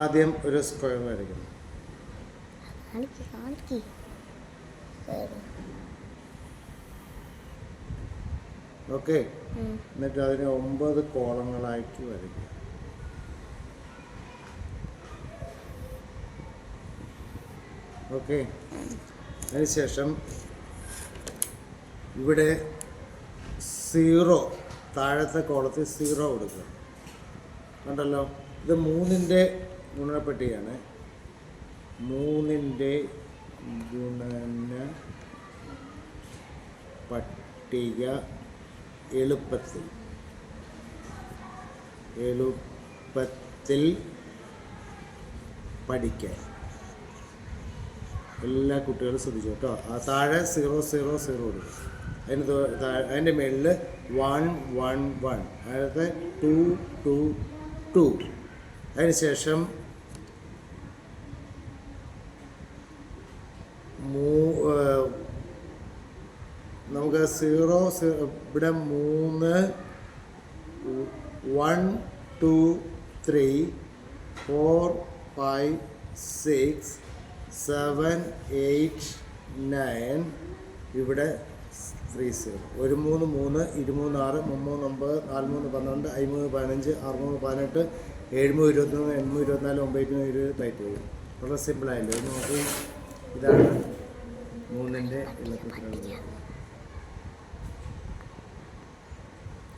ആദ്യം ഒരു സ്ക്വയർ വരയ്ക്കണം. ഓക്കെ, എന്നിട്ട് അതിനെ 9 കോളങ്ങളാക്കി വരയ്ക്കുക. ഓക്കെ, അതിനുശേഷം ഇവിടെ 0 താഴത്തെ കോളത്തിൽ 0 കൊടുക്കുക. കണ്ടല്ലോ, ഇത് 3ൻ്റെ ഗുണനപ്പട്ടികയാണ്. 3ൻ്റെ ഗുണന പട്ടിക എളുപ്പത്തിൽ പഠിക്കാൻ എല്ലാ കുട്ടികളും ശ്രദ്ധിച്ചു കേട്ടോ. ആ താഴെ 0 0 0 കൊടുക്കും. അതിൻ്റെ മുകളിൽ 1 1 1, അതായത് 2 2 2. അതിനുശേഷം നമുക്ക് 0 ഇവിടെ 3 1 2 3 4 5 6 7 8 9, ഇവിടെ 3 0. 1 3 3 23 6 33 9 43 12 53 15 63 18 7 23 23 24 9 20 വളരെ സിമ്പിളായില്ലേ? നോക്കി, ഇതാണ് 3ൻ്റെ എളുപ്പത്തിലുള്ള.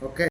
ഓക്കെ.